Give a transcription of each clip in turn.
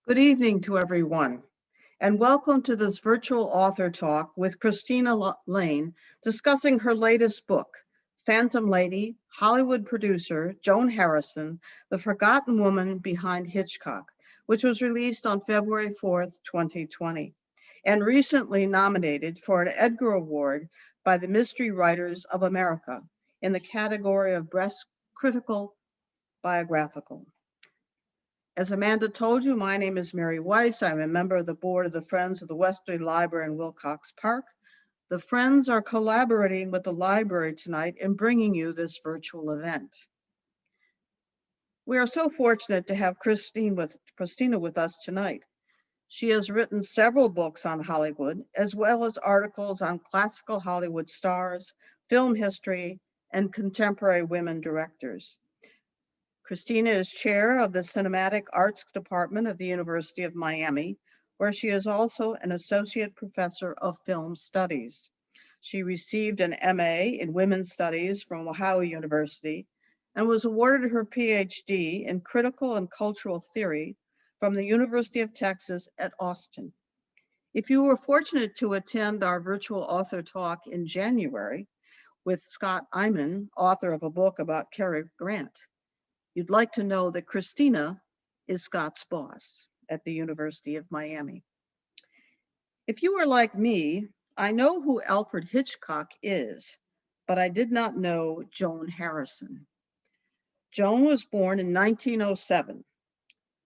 Good evening to everyone, and welcome to this virtual author talk with Christina Lane discussing her latest book, Phantom Lady, Hollywood producer Joan Harrison, The Forgotten Woman Behind Hitchcock, which was released on February 4th, 2020, and recently nominated for an Edgar Award by the Mystery Writers of America in the category of Best Critical Biographical. As Amanda told you, my name is Mary Weiss. I'm a member of the board of the Friends of the Westerly Library in Wilcox Park. The Friends are collaborating with the library tonight in bringing you this virtual event. We are so fortunate to have Christina with us tonight. She has written several books on Hollywood, as well as articles on classical Hollywood stars, film history, and contemporary women directors. Christina is chair of the Cinematic Arts Department of the University of Miami, where she is also an associate professor of film studies. She received an MA in Women's Studies from Ohio University and was awarded her PhD in Critical and Cultural Theory from the University of Texas at Austin. If you were fortunate to attend our virtual author talk in January with Scott Eyman, author of a book about Cary Grant, you'd like to know that Christina is Scott's boss at the University of Miami. If you are like me, I know who Alfred Hitchcock is, but I did not know Joan Harrison. Joan was born in 1907.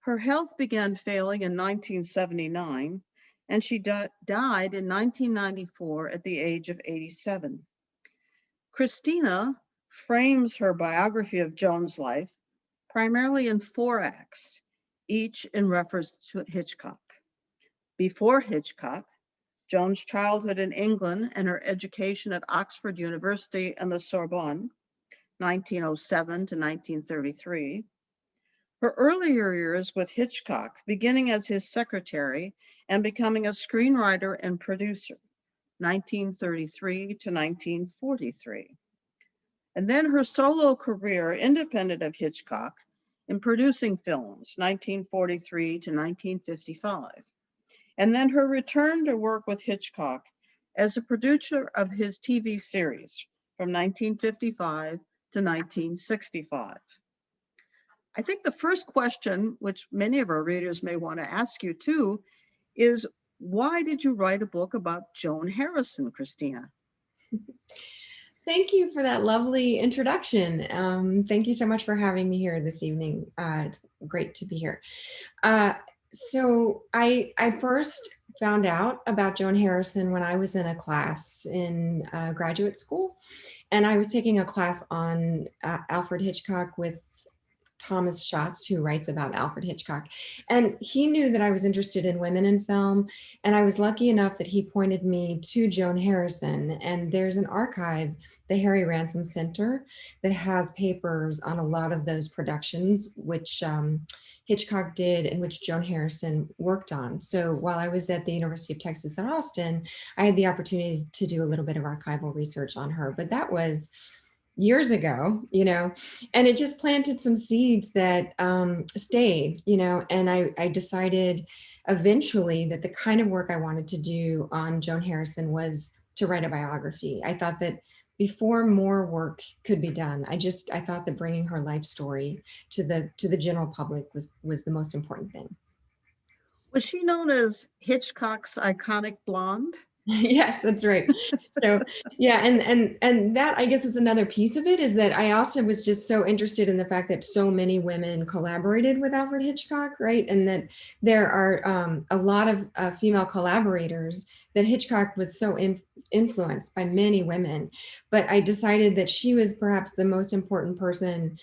Her health began failing in 1979, and she died in 1994 at the age of 87. Christina frames her biography of Joan's life primarily in 4 acts, each in reference to Hitchcock. Before Hitchcock, Joan's childhood in England and her education at Oxford University and the Sorbonne, 1907 to 1933. Her earlier years with Hitchcock, beginning as his secretary and becoming a screenwriter and producer, 1933 to 1943. And then her solo career, independent of Hitchcock, in producing films, 1943 to 1955. And then her return to work with Hitchcock as a producer of his TV series from 1955 to 1965. I think the first question, which many of our readers may want to ask you too, is why did you write a book about Joan Harrison, Christina? Thank you for that lovely introduction. Thank you so much for having me here this evening. It's great to be here. So I first found out about Joan Harrison when I was in a class in graduate school, and I was taking a class on Alfred Hitchcock with Thomas Schatz, who writes about Alfred Hitchcock. And he knew that I was interested in women in film. And I was lucky enough that he pointed me to Joan Harrison. And there's an archive, the Harry Ransom Center, that has papers on a lot of those productions, which Hitchcock did and which Joan Harrison worked on. So while I was at the University of Texas at Austin, I had the opportunity to do a little bit of archival research on her. But that was years ago, and it just planted some seeds that stayed, and I decided eventually that the kind of work I wanted to do on Joan Harrison was to write a biography. I thought that before more work could be done, I thought that bringing her life story to the general public was the most important thing. Was she known as Hitchcock's iconic blonde? Yes, that's right. So yeah, and that, I guess, is another piece of it, is that I also was just so interested in the fact that so many women collaborated with Alfred Hitchcock, right? And that there are a lot of female collaborators, that Hitchcock was so influenced by many women. But I decided that she was perhaps the most important person.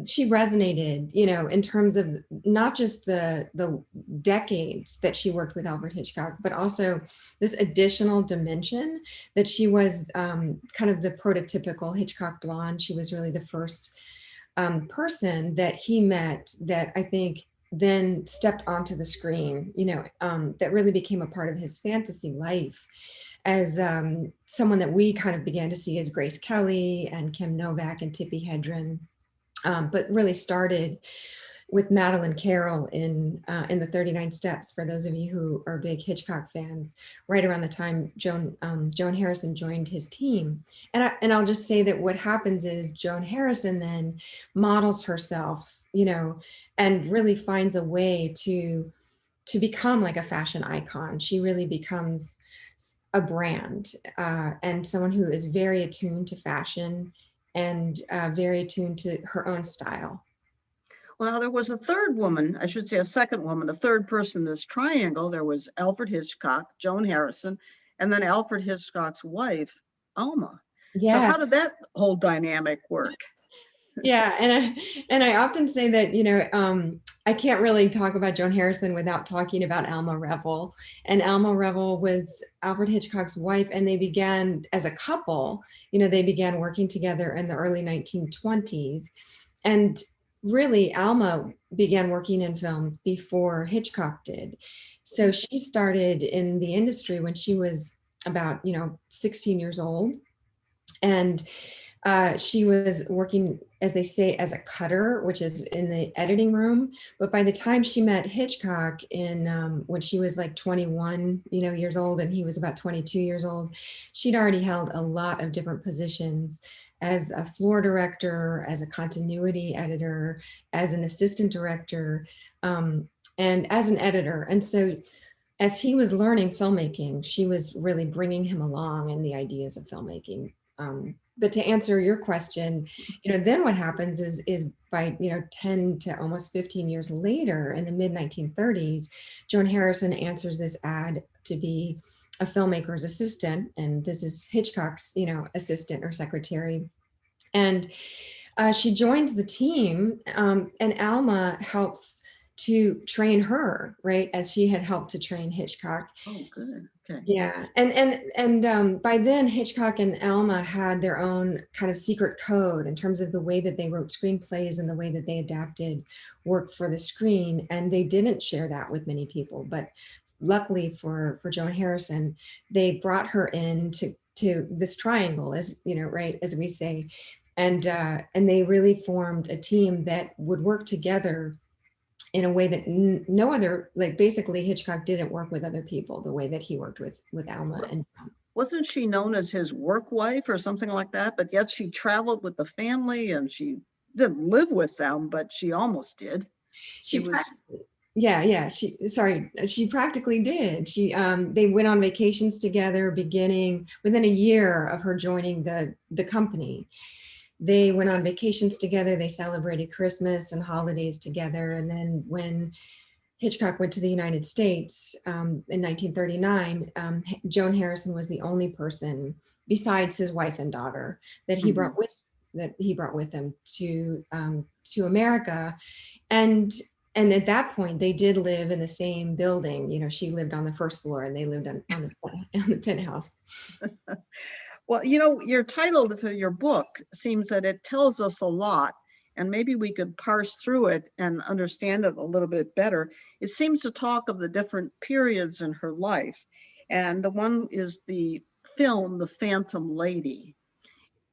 She resonated, in terms of not just the decades that she worked with Alfred Hitchcock, but also this additional dimension that she was kind of the prototypical Hitchcock blonde. She was really the first person that he met that I think then stepped onto the screen, that really became a part of his fantasy life as someone that we kind of began to see as Grace Kelly and Kim Novak and Tippi Hedren. But really started with Madeline Carroll in the 39 Steps. For those of you who are big Hitchcock fans, right around the time Joan Harrison joined his team, and I'll just say that what happens is Joan Harrison then models herself, you know, and really finds a way to become like a fashion icon. She really becomes a brand, and someone who is very attuned to fashion and very attuned to her own style. Well, there was a third woman, I should say a second woman, a third person in this triangle. There was Alfred Hitchcock, Joan Harrison, and then Alfred Hitchcock's wife, Alma. So Yeah. how did that whole dynamic work? Yeah, and I often say that, you know, I can't really talk about Joan Harrison without talking about Alma Reville. And Alma Reville was Alfred Hitchcock's wife, and they began as a couple. You know, they began working together in the early 1920s, and really, Alma began working in films before Hitchcock did. So she started in the industry when she was about, you know, 16 years old, and she was working, as they say, as a cutter, which is in the editing room. But by the time she met Hitchcock in when she was like 21, you know, years old, and he was about 22 years old, she'd already held a lot of different positions as a floor director, as a continuity editor, as an assistant director, and as an editor. And so as he was learning filmmaking, she was really bringing him along in the ideas of filmmaking. But to answer your question, you know, then what happens is by, you know, 10 to almost 15 years later, in the mid 1930s, Joan Harrison answers this ad to be a filmmaker's assistant, and this is Hitchcock's, you know, assistant or secretary, and she joins the team, and Alma helps to train her, right, as she had helped to train Hitchcock. Oh, good. Okay. Yeah, and by then Hitchcock and Alma had their own kind of secret code in terms of the way that they wrote screenplays and the way that they adapted work for the screen, and they didn't share that with many people. But luckily for Joan Harrison, they brought her in to this triangle, as you know, right, as we say, and they really formed a team that would work together in a way that no other, like basically Hitchcock didn't work with other people the way that he worked with Alma. And wasn't she known as his work wife or something like that? But yet she traveled with the family, and she didn't live with them, but she almost did. She was. Yeah, she practically did. They went on vacations together beginning within a year of her joining the company. They went on vacations together. They celebrated Christmas and holidays together. And then when Hitchcock went to the United States in 1939, Joan Harrison was the only person besides his wife and daughter that he brought with him to America. And at that point, they did live in the same building. You know, she lived on the first floor, and they lived on the penthouse. Well, you know, your title for your book seems that it tells us a lot, and maybe we could parse through it and understand it a little bit better. It seems to talk of the different periods in her life, and the one is the film, The Phantom Lady.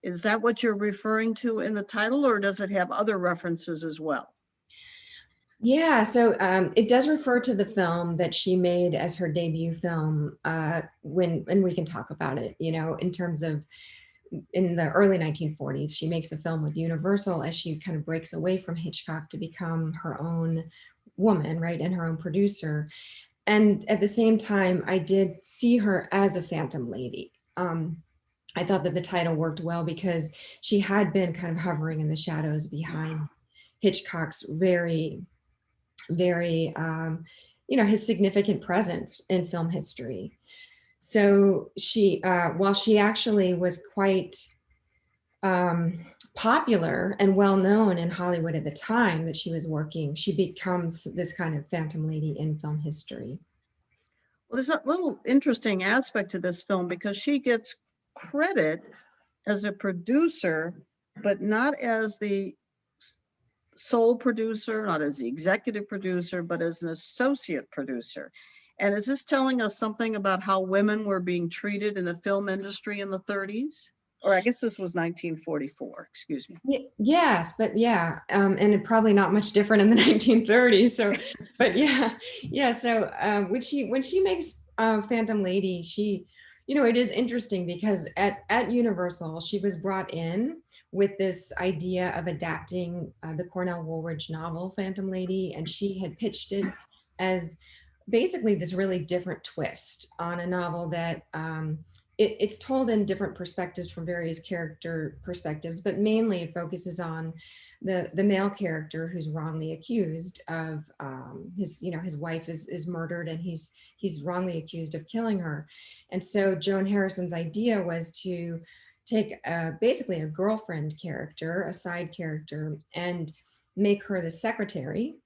Is that what you're referring to in the title, or does it have other references as well? Yeah, so it does refer to the film that she made as her debut film, and we can talk about it, you know, in terms of in the early 1940s, she makes a film with Universal as she kind of breaks away from Hitchcock to become her own woman, right, and her own producer. And at the same time, I did see her as a phantom lady. I thought that the title worked well because she had been kind of hovering in the shadows behind Hitchcock's very, you know, his significant presence in film history. So she, while she actually was quite popular and well known in Hollywood at the time that she was working, she becomes this kind of phantom lady in film history. Well, there's a little interesting aspect to this film because she gets credit as a producer, but not as the sole producer, not as the executive producer, but as an associate producer. And is this telling us something about how women were being treated in the film industry in the 30s? Or I guess this was 1944, excuse me. Yes, but yeah, and probably not much different in the 1930s. So, but yeah, yeah. So when she makes Phantom Lady, she, you know, it is interesting because at Universal, she was brought in with this idea of adapting the Cornell Woolridge novel Phantom Lady, and she had pitched it as basically this really different twist on a novel that it's told in different perspectives from various character perspectives, but mainly it focuses on the male character who's wrongly accused of his, you know, his wife is murdered and he's wrongly accused of killing her. And so Joan Harrison's idea was to take basically a girlfriend character, a side character, and make her the secretary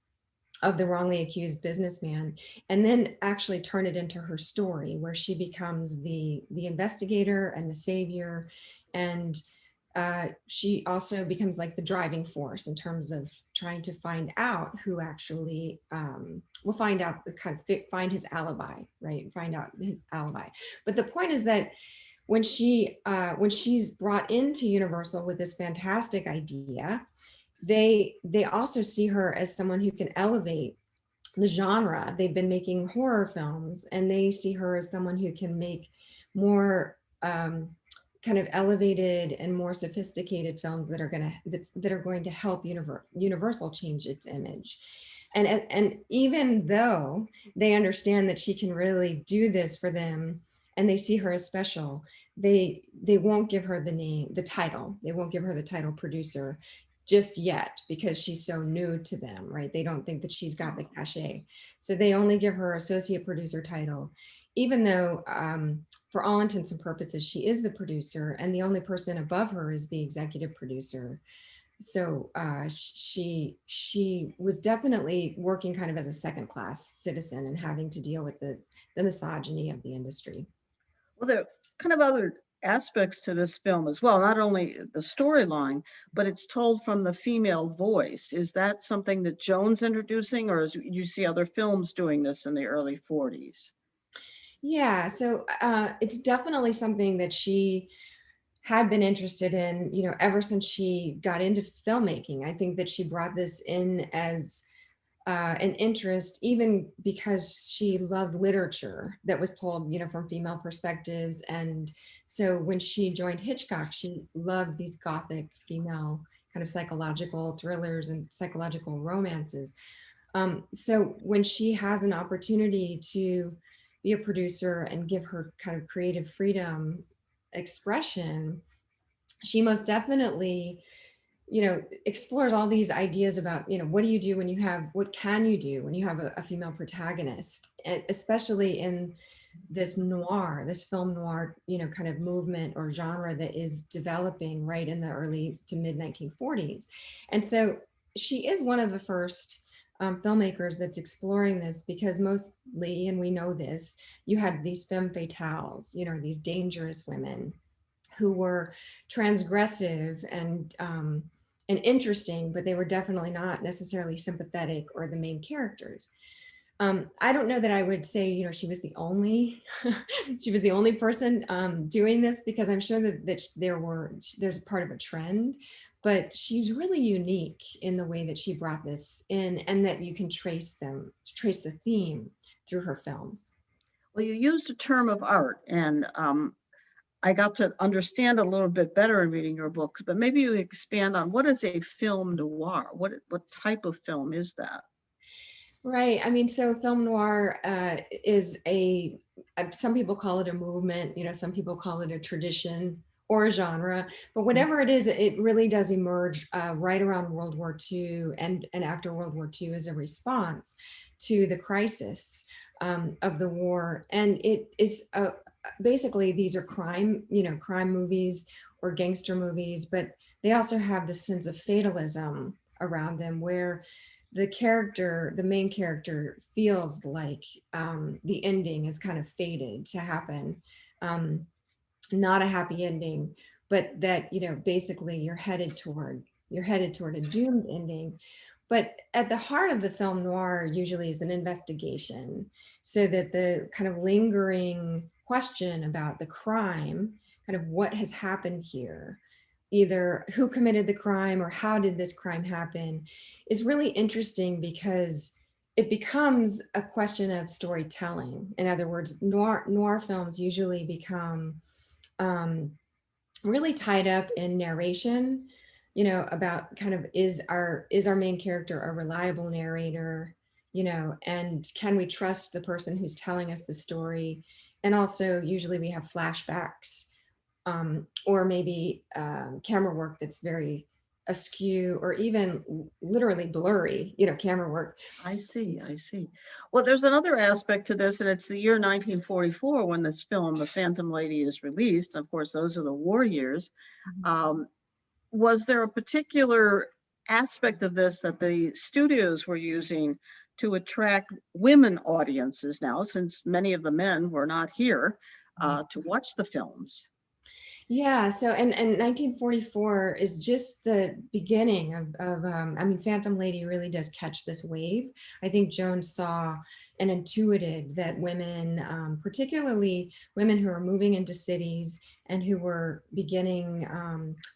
of the wrongly accused businessman, and then actually turn it into her story where she becomes the investigator and the savior, and she also becomes like the driving force in terms of trying to find out who actually will find out the kind of find his alibi, right, find out his alibi. But the point is that when she's brought into Universal with this fantastic idea, they also see her as someone who can elevate the genre. They've been making horror films, and they see her as someone who can make more kind of elevated and more sophisticated films that are going to help Universal change its image. And even though they understand that she can really do this for them, and they see her as special, they won't give her the title. They won't give her the title producer just yet because she's so new to them, right? They don't think that she's got the cachet. So they only give her associate producer title, even though for all intents and purposes, she is the producer, and the only person above her is the executive producer. So she was definitely working kind of as a second class citizen and having to deal with the misogyny of the industry. Well, there are kind of other aspects to this film as well, not only the storyline, but it's told from the female voice. Is that something that Joan's introducing, or is you see other films doing this in the early 40s? Yeah, so it's definitely something that she had been interested in, you know, ever since she got into filmmaking. I think that she brought this in as an interest, even because she loved literature that was told, you know, from female perspectives. And so when she joined Hitchcock, she loved these gothic female kind of psychological thrillers and psychological romances. So when she has an opportunity to be a producer and give her kind of creative freedom expression, she most definitely, you know, explores all these ideas about, you know, what do you do when you have, what can you do when you have a female protagonist, and especially in this noir, this film noir, you know, kind of movement or genre that is developing right in the early to mid 1940s. And so she is one of the first filmmakers that's exploring this, because mostly, and we know this, you had these femme fatales, you know, these dangerous women who were transgressive and interesting, but they were definitely not necessarily sympathetic or the main characters. I don't know that I would say, you know, she was the only she was the only person doing this, because I'm sure that there's part of a trend, but she's really unique in the way that she brought this in, and that you can trace the theme through her films. Well, you used a term of art, and I got to understand a little bit better in reading your books, but maybe you expand on what is a film noir? What type of film is that? Right. I mean, so film noir is some people call it a movement, you know, some people call it a tradition or a genre, but whatever it is, it really does emerge right around World War II and after World War II as a response to the crisis of the war. And it is basically, these are crime, you know, crime movies or gangster movies, but they also have this sense of fatalism around them, where the main character feels like the ending is kind of fated to happen. Not a happy ending, but that, you know, basically you're headed toward a doomed ending. But at the heart of the film noir usually is an investigation, so that the kind of lingering question about the crime kind of what has happened here, either who committed the crime or how did this crime happen, is really interesting because it becomes a question of storytelling. In other words, noir films usually become um, really tied up in narration, about kind of is our main character a reliable narrator, and can we trust the person who's telling us the story? And also usually we have flashbacks, or maybe camera work that's very askew or even literally blurry, camera work. I see, I see. Well, there's another aspect to this, and it's the year 1944 when this film, The Phantom Lady, is released. Of course, those are the war years. Um, was there a particular aspect of this that the studios were using to attract women audiences now, since many of the men were not here to watch the films? Yeah, so and 1944 is just the beginning I mean, Phantom Lady really does catch this wave. I think Joan saw and intuited that women, particularly women who are moving into cities and who were beginning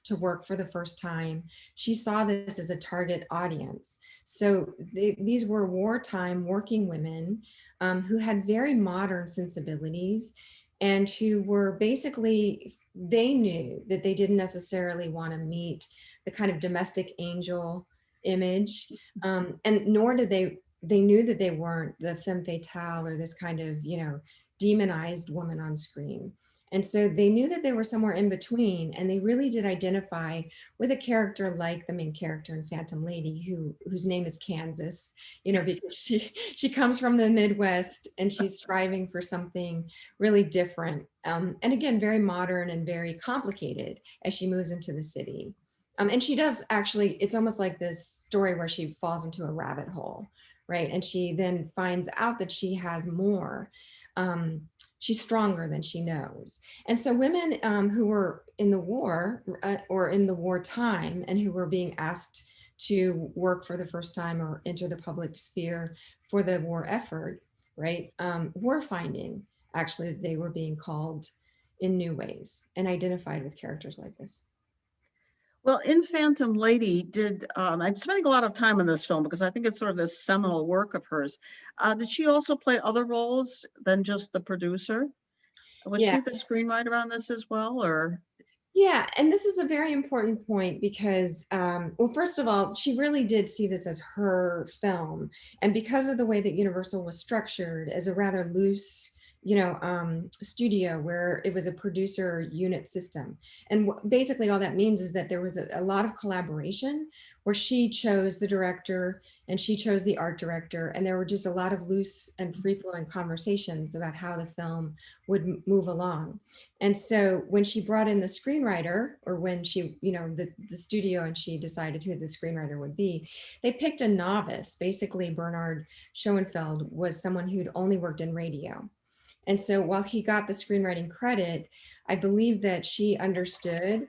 to work for the first time, she saw this as a target audience. So these were wartime working women who had very modern sensibilities and who were basically, they knew that they didn't necessarily want to meet the kind of domestic angel image, and nor did they knew that they weren't the femme fatale or this kind of demonized woman on screen. And so they knew that they were somewhere in between, and they really did identify with a character like the main character in Phantom Lady, whose name is Kansas, because she comes from the Midwest and she's striving for something really different, and again very modern and very complicated as she moves into the city. And she does actually, it's almost like this story where she falls into a rabbit hole, right? And she then finds out that she has more. She's stronger than she knows. And so women who were in the war, or in the wartime, and who were being asked to work for the first time or enter the public sphere for the war effort, right, were finding actually that they were being called in new ways and identified with characters like this. Well, in Phantom Lady, I'm spending a lot of time on this film because I think it's sort of this seminal work of hers. Did she also play other roles than just the producer? Was Yeah. she the screenwriter on this as well, or? Yeah, and this is a very important point because, well, first of all, she really did see this as her film. And because of the way that Universal was structured as a rather loose, studio where it was a producer unit system. And basically all that means is that there was a lot of collaboration where she chose the director and she chose the art director. And there were just a lot of loose and free flowing conversations about how the film would move along. And so when she brought in the screenwriter, or when she, the studio, and she decided who the screenwriter would be, they picked a novice. Basically, Bernard Schoenfeld was someone who'd only worked in radio. And so while he got the screenwriting credit, I believe that she understood,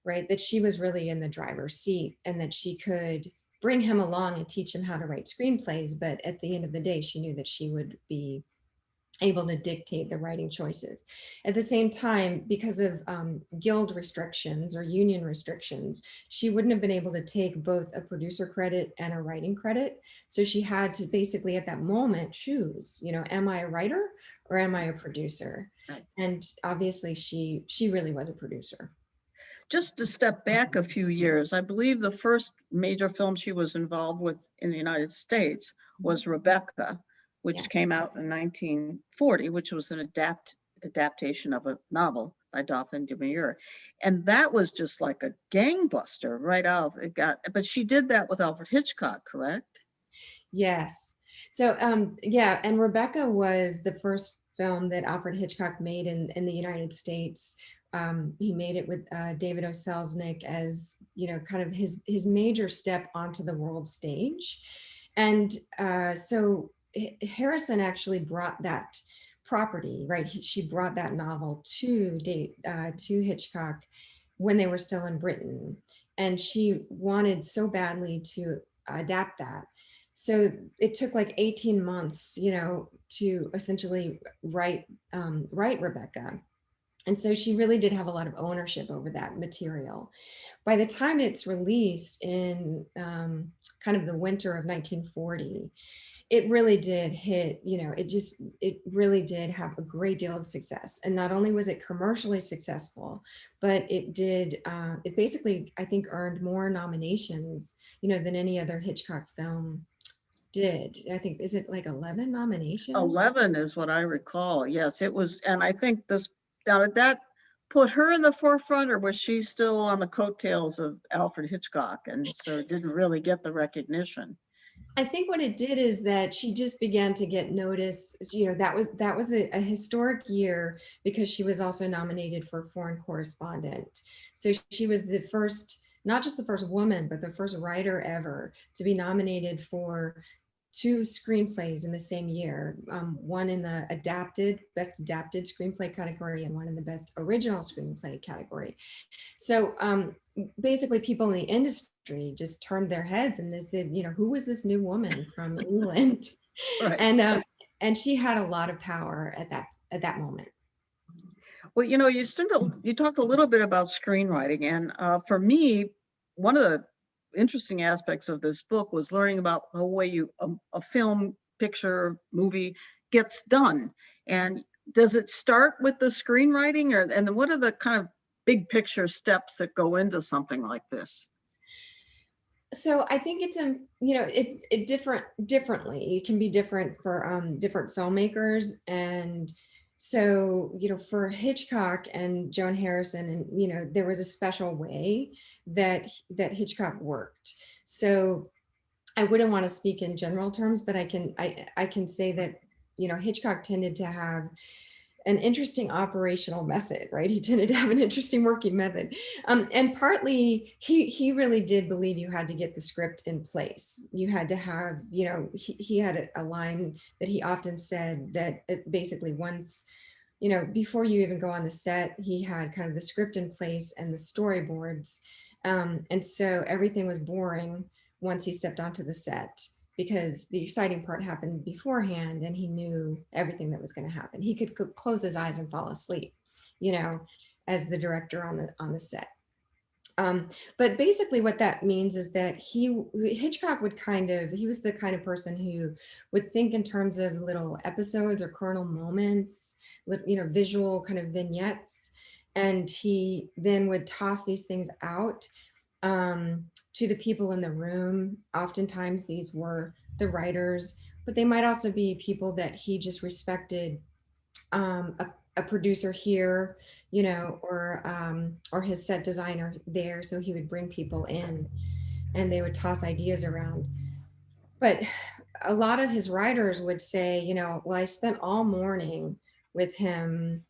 right, that she was really in the driver's seat and that she could bring him along and teach him how to write screenplays. But at the end of the day, she knew that she would be able to dictate the writing choices. At the same time, because of guild restrictions or union restrictions, she wouldn't have been able to take both a producer credit and a writing credit. So she had to basically at that moment choose, am I a writer or am I a producer? Right. And obviously she really was a producer. Just to step back a few years, I believe the first major film she was involved with in the United States was Rebecca, which Yeah. came out in 1940, which was an adaptation of a novel by Dauphin de Maure. And that was just like a gangbuster right out. But she did that with Alfred Hitchcock, correct? Yes. So yeah, and Rebecca was the first film that Alfred Hitchcock made in the United States. He made it with David O. Selznick as, kind of his major step onto the world stage. And so Harrison actually brought that property, right? She brought that novel to Hitchcock when they were still in Britain. And she wanted so badly to adapt that. So it took like 18 months, to essentially write Rebecca. And so she really did have a lot of ownership over that material. By the time it's released in kind of the winter of 1940, it really did hit, it really did have a great deal of success. And not only was it commercially successful, but it basically, I think, earned more nominations, than any other Hitchcock film did. I think, is it like 11 nominations? 11 is what I recall. Yes, it was. And I think that put her in the forefront, or was she still on the coattails of Alfred Hitchcock and so didn't really get the recognition? I think what it did is that she just began to get noticed. That was a historic year because she was also nominated for Foreign Correspondent. So she was the first, not just the first woman, but the first writer ever to be nominated for 2 screenplays in the same year, one in the best adapted screenplay category and one in the best original screenplay category. So basically people in the industry just turned their heads and they said, who was this new woman from England? Right. And she had a lot of power at that moment. Well, you talked a little bit about screenwriting, and for me, one of the interesting aspects of this book was learning about the way a film, picture, movie gets done. And does it start with the screenwriting, and what are the kind of big picture steps that go into something like this? So I think it's it differently. It can be different for different filmmakers, and so for Hitchcock and Joan Harrison, and there was a special way that Hitchcock worked. So I wouldn't want to speak in general terms, but I can say that Hitchcock tended to have an interesting operational method, right? He tended to have an interesting working method. And partly he really did believe you had to get the script in place. You had to have, he had a line that he often said that basically once, before you even go on the set, he had kind of the script in place and the storyboards. And so everything was boring once he stepped onto the set, because the exciting part happened beforehand and he knew everything that was going to happen. He could close his eyes and fall asleep, as the director on the set. But basically what that means is that Hitchcock he was the kind of person who would think in terms of little episodes or kernel moments, visual kind of vignettes. And he then would toss these things out to the people in the room. Oftentimes these were the writers, but they might also be people that he just respected, a producer here, or his set designer there. So he would bring people in and they would toss ideas around. But a lot of his writers would say, well, I spent all morning with him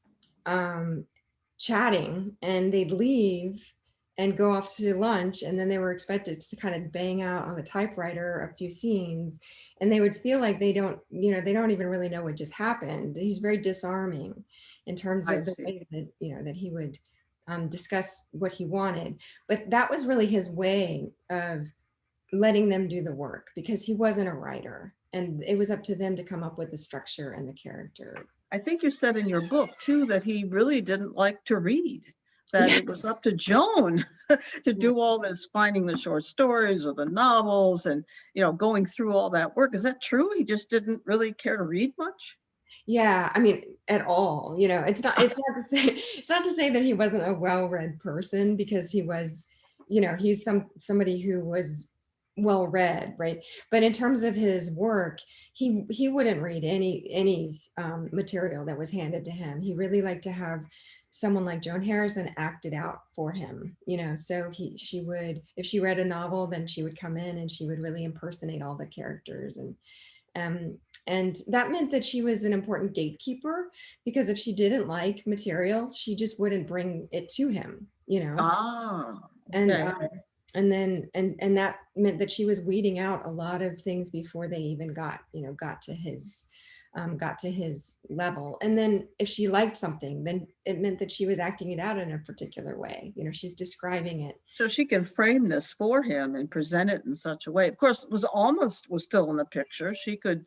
chatting, and they'd leave and go off to lunch, and then they were expected to kind of bang out on the typewriter a few scenes, and they would feel like they don't even really know what just happened. He's very disarming in terms of the way that that he would discuss what he wanted, but that was really his way of letting them do the work, because he wasn't a writer and it was up to them to come up with the structure and the character. I think you said in your book too that he really didn't like to read, that it was up to Joan to do all this, finding the short stories or the novels and, going through all that work. Is that true? He just didn't really care to read much? Yeah, I mean, at all. It's not to say that he wasn't a well-read person, because he was, he's somebody who was well-read, right? But in terms of his work, he wouldn't read any material that was handed to him. He really liked to have someone like Joan Harrison acted out for him, so she would, if she read a novel, then she would come in and she would really impersonate all the characters. And that meant that she was an important gatekeeper, because if she didn't like material, she just wouldn't bring it to him, Ah, okay. And that meant that she was weeding out a lot of things before they even got to his level. And then if she liked something, then it meant that she was acting it out in a particular way. She's describing it. So she can frame this for him and present it in such a way. Of course, was still in the picture. She could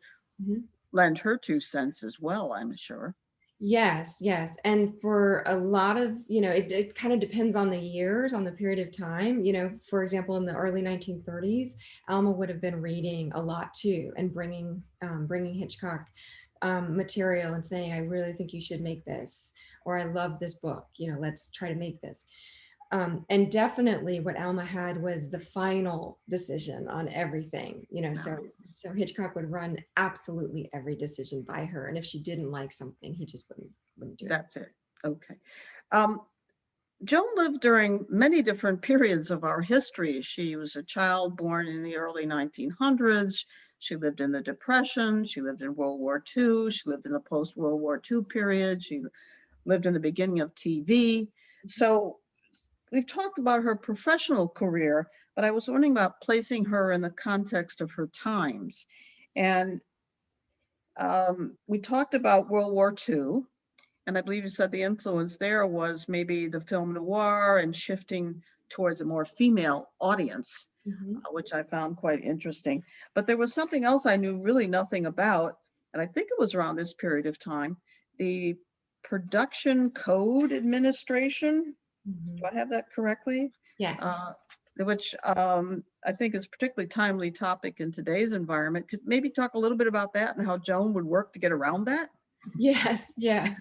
lend her 2 cents as well, I'm sure. Yes, yes. And for a lot of, it kind of depends on the years, on the period of time. For example, in the early 1930s, Alma would have been reading a lot too, and bringing Hitchcock material and saying, I really think you should make this, or I love this book, let's try to make this. And definitely what Alma had was the final decision on everything, so Hitchcock would run absolutely every decision by her. And if she didn't like something, he just wouldn't do it. That's it. Okay. Um, Joan lived during many different periods of our history. She was a child born in the early 1900s. She lived in the Depression. She lived in World War II. She lived in the post-World War II period. She lived in the beginning of TV. So we've talked about her professional career, but I was wondering about placing her in the context of her times. And we talked about World War II. And I believe you said the influence there was maybe the film noir and shifting towards a more female audience, which I found quite interesting. But there was something else I knew really nothing about, and I think it was around this period of time, the Production Code Administration. Do I have that correctly? Yes. Which I think is a particularly timely topic in today's environment. Could maybe talk a little bit about that and how Joan would work to get around that? Yes, yeah,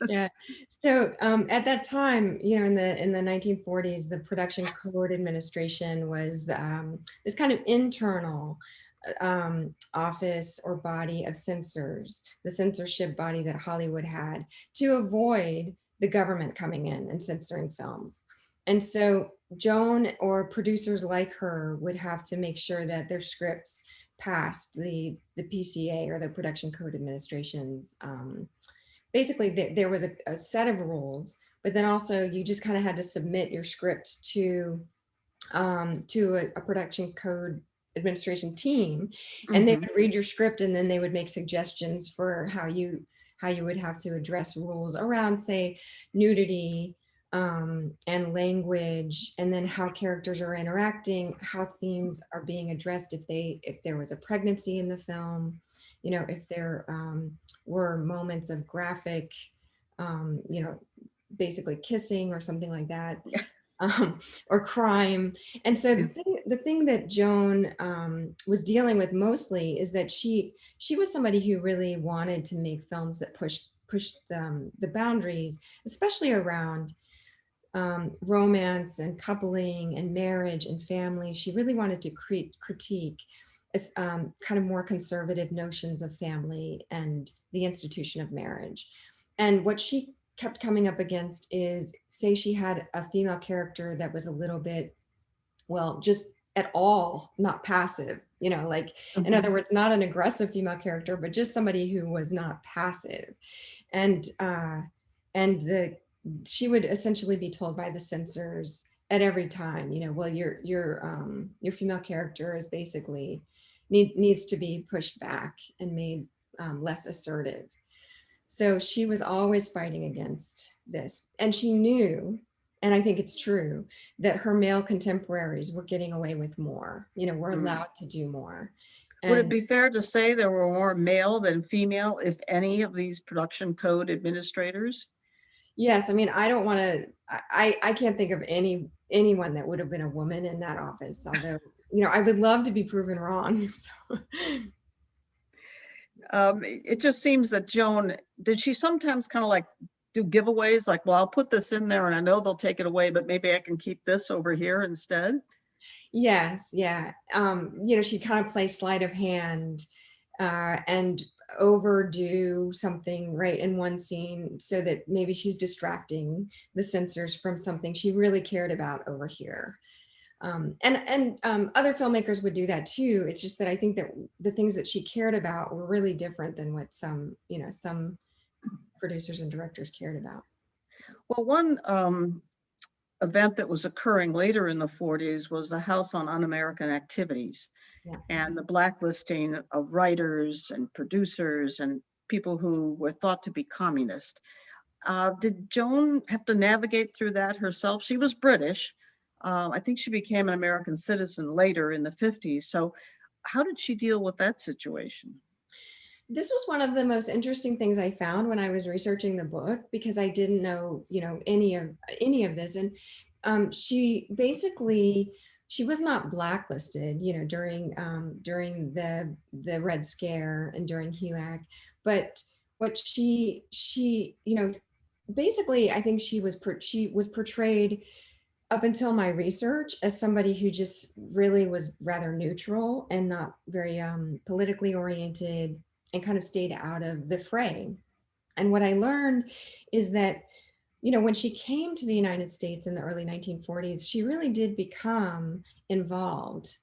yeah. So at that time, in the 1940s, the Production Code Administration was this kind of internal office or body of censors, the censorship body that Hollywood had, to avoid the government coming in and censoring films. And so Joan or producers like her would have to make sure that their scripts passed the PCA, or the Production Code Administration's. Basically, there was a set of rules, but then also you just kind of had to submit your script to a Production Code Administration team, and they would read your script, and then they would make suggestions for how you would have to address rules around, say, nudity, and language, and then how characters are interacting, how themes are being addressed, if there was a pregnancy in the film, if there were moments of graphic, basically kissing or something like that. Or crime. And so the thing that Joan was dealing with mostly is that she was somebody who really wanted to make films that pushed the boundaries, especially around romance and coupling and marriage and family. She really wanted to critique kind of more conservative notions of family and the institution of marriage. And what she kept coming up against is, say she had a female character that was a little bit, well, just at all not passive, like, in other words, not an aggressive female character, but just somebody who was not passive. And she would essentially be told by the censors at every time, well, your female character is basically needs to be pushed back and made less assertive. So she was always fighting against this. And she knew, and I think it's true, that her male contemporaries were getting away with more, were allowed to do more. Would it be fair to say there were more male than female, if any, of these production code administrators? Yes. I mean, I don't want to, I can't think of anyone that would have been a woman in that office, although, I would love to be proven wrong. So. It just seems that Joan, did she sometimes kind of like do giveaways, like, well, I'll put this in there and I know they'll take it away, but maybe I can keep this over here instead? Yes, yeah. She'd kind of play sleight of hand and overdo something right in one scene so that maybe she's distracting the censors from something she really cared about over here. And other filmmakers would do that too. It's just that I think that the things that she cared about were really different than what some producers and directors cared about. Well, one event that was occurring later in the 40s was the House on Un-American Activities, and the blacklisting of writers and producers and people who were thought to be communist. Did Joan have to navigate through that herself? She was British. I think she became an American citizen later in the 50s. So how did she deal with that situation? this was one of the most interesting things I found when I was researching the book, because I didn't know, any of this. And she basically, she was not blacklisted, during the Red Scare and during HUAC, but what she, basically, I think she was portrayed up until my research as somebody who just really was rather neutral and not very politically oriented, and kind of stayed out of the fray. And what I learned is that, when she came to the United States in the early 1940s, she really did become involved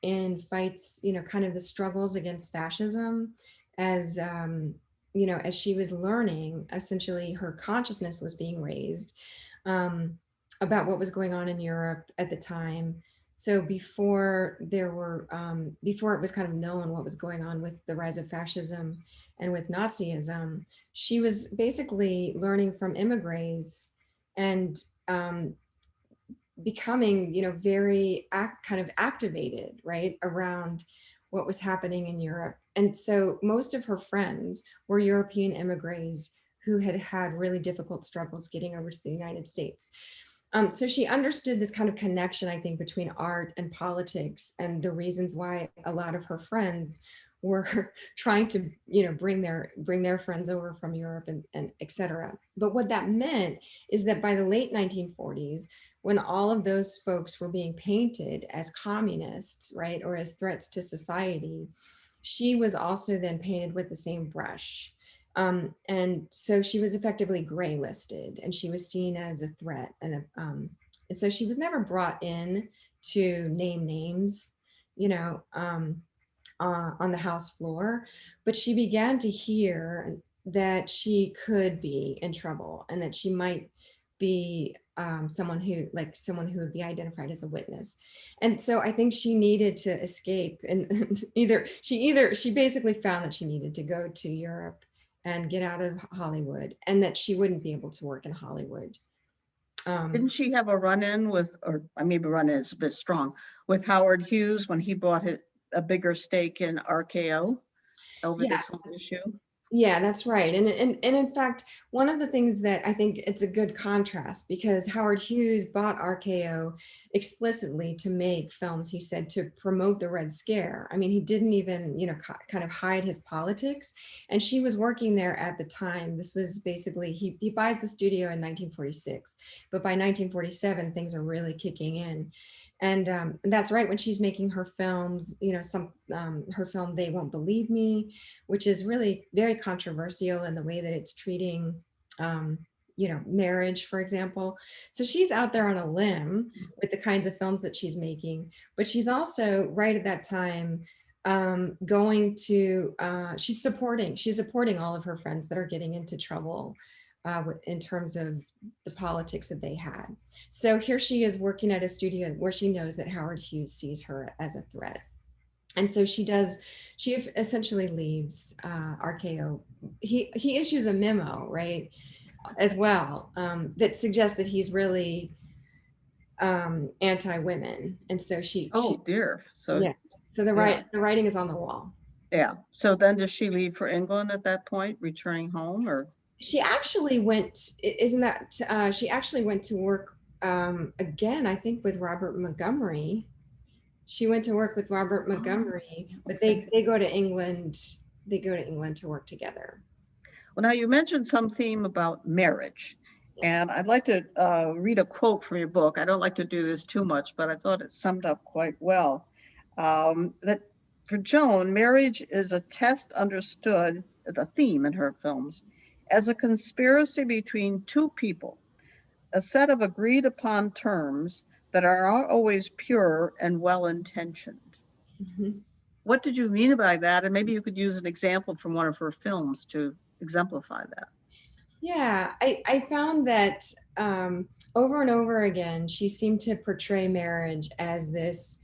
in fights, kind of the struggles against fascism, as as she was learning. Essentially, her consciousness was being raised um, about what was going on in Europe at the time. So before it was kind of known what was going on with the rise of fascism and with Nazism, she was basically learning from immigrants and becoming, very kind of activated, right, around what was happening in Europe. And so most of her friends were European immigrants who had had really difficult struggles getting over to the United States. So she understood this kind of connection, I think, between art and politics, and the reasons why a lot of her friends were trying to, bring their friends over from Europe, and et cetera. But what that meant is that by the late 1940s, when all of those folks were being painted as communists, right, or as threats to society, she was also then painted with the same brush. And so she was effectively gray listed, and she was seen as a threat. And so she was never brought in to name names, you know, um, on the House floor, but she began to hear that she could be in trouble, and that she might be someone who would be identified as a witness. And so I think she needed to escape, and she basically found that she needed to go to Europe and get out of Hollywood, and that she wouldn't be able to work in Hollywood. Didn't she have a run-in with, or maybe run-in is a bit strong, with Howard Hughes when he bought a bigger stake in RKO over Yeah, this whole issue? yeah, that's right. And in fact, one of the things that I think it's a good contrast, because Howard Hughes bought RKO explicitly to make films, he said, to promote the Red Scare. I mean, he didn't even, kind of hide his politics. And she was working there at the time. This was basically, he buys the studio in 1946, but by 1947, things are really kicking in. And that's right, when she's making her films, her film They Won't Believe Me, which is really very controversial in the way that it's treating, marriage, for example. So she's out there on a limb with the kinds of films that she's making, but she's also right at that time she's supporting all of her friends that are getting into trouble in terms of the politics that they had. So here she is working at a studio where she knows that Howard Hughes sees her as a threat. And so she essentially leaves RKO. He issues a memo, right, as well, that suggests that he's really anti-women. And so Oh dear. So yeah. So yeah, the writing is on the wall. yeah. So then does she leave for England at that point, returning home, or? She actually she actually went to work again, I think, with Robert Montgomery. She went to work with Robert Montgomery, but Okay. they go to England. They go to England to work together. Well, now you mentioned some theme about marriage, and I'd like to read a quote from your book. I don't like to do this too much, but I thought it summed up quite well. That for Joan, marriage is a test understood, the theme in her films, as a conspiracy between two people, a set of agreed upon terms that are not always pure and well-intentioned. Mhm. What did you mean by that? And maybe you could use an example from one of her films to exemplify that. Yeah, I found that over and over again, she seemed to portray marriage as this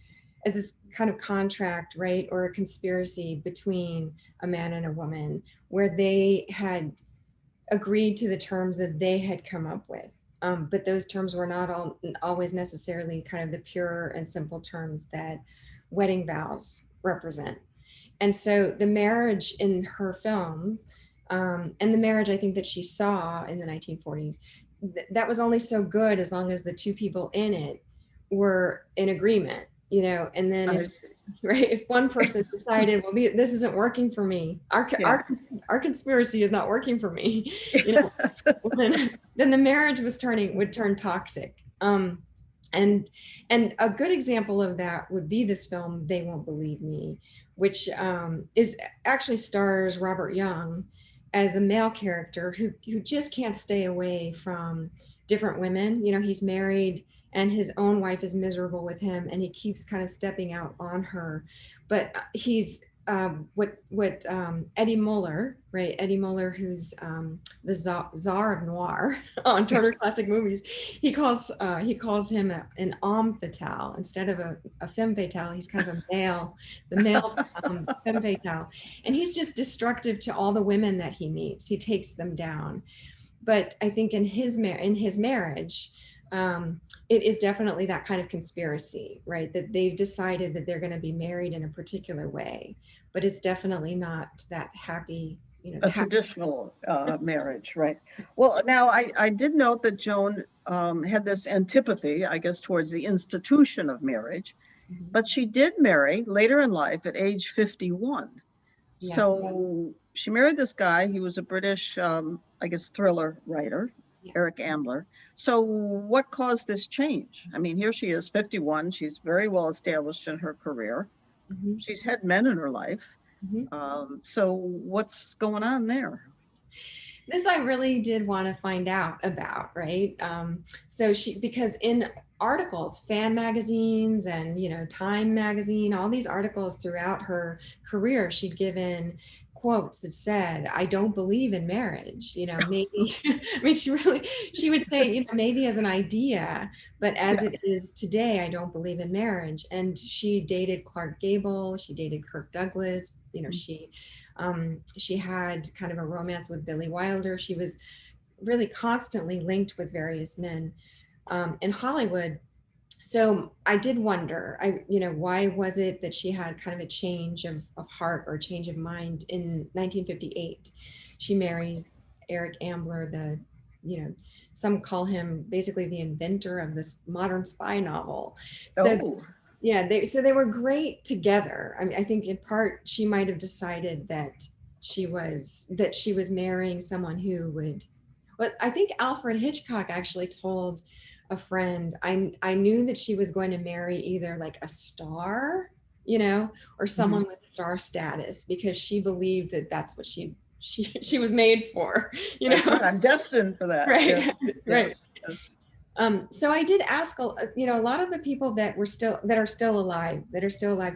kind of contract, right, or a conspiracy between a man and a woman, where they had agreed to the terms that they had come up with. But those terms were not always necessarily kind of the pure and simple terms that wedding vows represent. And so the marriage in her films, and the marriage I think that she saw in the 1940s, that was only so good as long as the two people in it were in agreement, you know. And then I if see. right, if one person decided, well, this isn't working for me, Yeah. our conspiracy is not working for me, you know, then the marriage would turn toxic. And a good example of that would be this film, They Won't Believe Me, which is actually stars Robert Young as a male character who just can't stay away from different women. You know, he's married and his own wife is miserable with him, and he keeps kind of stepping out on her. But he's what Eddie Muller, right? Eddie Muller, who's the czar of noir on Turner Classic Movies, he calls him an homme fatale instead of a femme fatale. He's kind of the male femme fatale, and he's just destructive to all the women that he meets. He takes them down. But I think in his marriage, it is definitely that kind of conspiracy, right? That they've decided that they're going to be married in a particular way, but it's definitely not that happy, you know, A traditional marriage, right? Well, now I did note that Joan had this antipathy, I guess, towards the institution of marriage, but she did marry later in life at age 51. Yes. So she married this guy. He was a British, I guess, thriller writer, Yeah. Eric Ambler. So what caused this change? I mean, here she is, 51. She's very well established in her career. Mhm. She's had men in her life. So what's going on there? This I really did want to find out about, right? So because in articles, fan magazines and, you know, Time magazine, all these articles throughout her career, she'd given quotes that said, I don't believe in marriage, you know, maybe, I mean, she would say, you know, maybe as an idea, but as Yeah. it is today, I don't believe in marriage. And she dated Clark Gable, she dated Kirk Douglas, you know, she had kind of a romance with Billy Wilder. She was really constantly linked with various men in Hollywood. So I did wonder, why was it that she had kind of a change of heart or change of mind in 1958? She marries Eric Ambler, some call him basically the inventor of this modern spy novel. So Oh, yeah, they were great together. I mean, I think in part she might have decided that she was marrying someone who would. But I think Alfred Hitchcock actually told a friend, I knew that she was going to marry either like a star, you know, or someone with star status, because she believed that that's what she was made for, you that's know. right. I'm destined for that. Right. Yeah. Right. Yes. Yes. So I did ask, a lot of the people that are still alive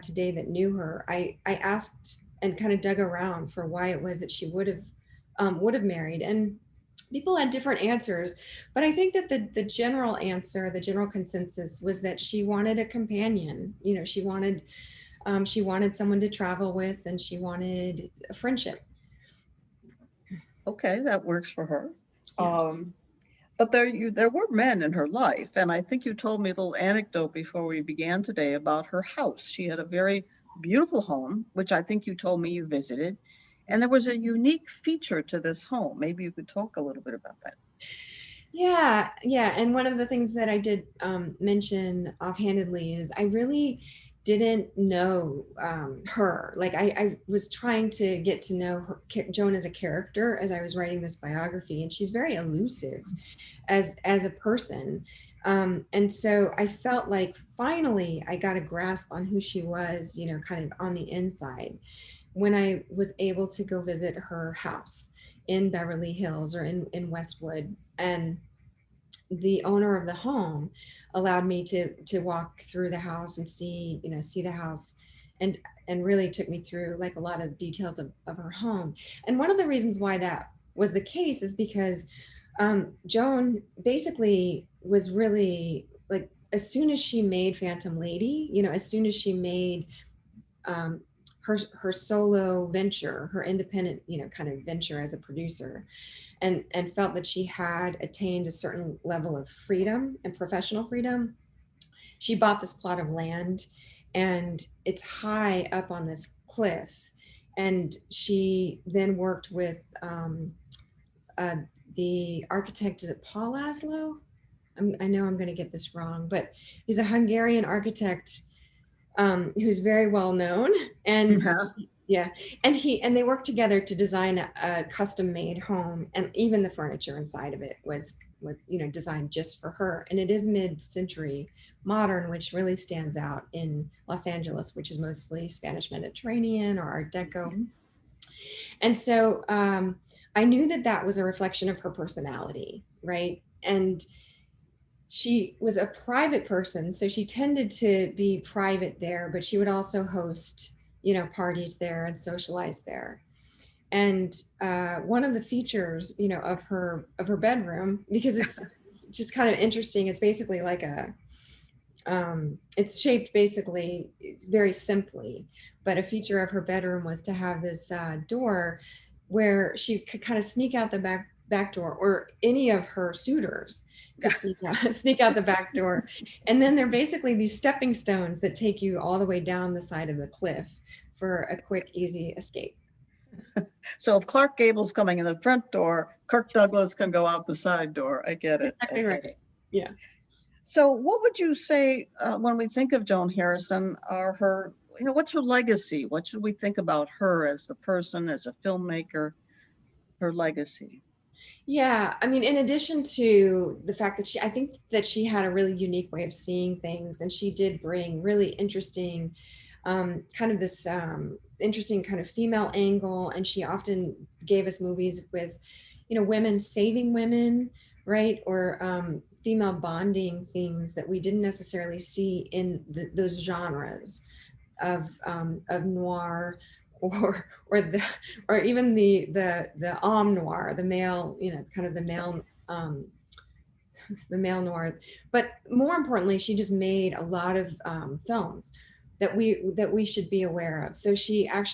today that knew her. I asked and kind of dug around for why it was that she would have married, and people had different answers. But I think that the general answer, the general consensus, was that she wanted a companion. You know, she wanted someone to travel with, and she wanted a friendship. Okay, that works for her. Yeah. But there were men in her life, and I think you told me a little anecdote before we began today about her house. She had a very beautiful home, which I think you told me you visited, and there was a unique feature to this home. Maybe you could talk a little bit about that. Yeah, yeah. And one of the things that I did mention offhandedly is I really didn't know her. Like I was trying to get to know her, Joan as a character as I was writing this biography, and she's very elusive as a person. And so I felt like finally I got a grasp on who she was, you know, kind of on the inside, when I was able to go visit her house in Beverly Hills or in Westwood. And the owner of the home allowed me to walk through the house and see the house, and really took me through like a lot of details of her home. And one of the reasons why that was the case is because Joan basically was really like, as soon as she made Phantom Lady, you know, as soon as she made um, her solo venture, her independent, you know, kind of venture as a producer, and felt that she had attained a certain level of freedom and professional freedom, she bought this plot of land, and it's high up on this cliff. And she then worked with uh, the architect, is it Paul Laszlo? I know I'm going to get this wrong, but he's a Hungarian architect who's very well known. And Yeah. yeah, and they worked together to design a custom made home, and even the furniture inside of it was designed just for her. And it is mid-century modern, which really stands out in Los Angeles, which is mostly Spanish Mediterranean or Art Deco. Mhm. And so I knew that that was a reflection of her personality, right? And she was a private person, so she tended to be private there, but she would also host, parties there and socialize there. And one of the features, of her bedroom, because it's just kind of interesting. It's basically like it's shaped basically very simply, but a feature of her bedroom was to have this door where she could kind of sneak out the back door, or any of her suitors could sneak out the back door. And then they're basically these stepping stones that take you all the way down the side of the cliff for a quick, easy escape. So if Clark Gable's coming in the front door, Kirk Douglas can go out the side door. I get it. I Exactly get right. it. Yeah. So what would you say when we think of Joan Harrison, are her, what's her legacy? What should we think about her as the person, as a filmmaker, her legacy? Yeah, I mean, in addition to the fact that I think that she had a really unique way of seeing things, and she did bring really interesting, kind of this interesting kind of female angle, and she often gave us movies with, women saving women, right, or female bonding themes that we didn't necessarily see in those genres of noir, or the or even the homme noir, the male, kind of the male noir. But more importantly, she just made a lot of films that we should be aware of. So she actually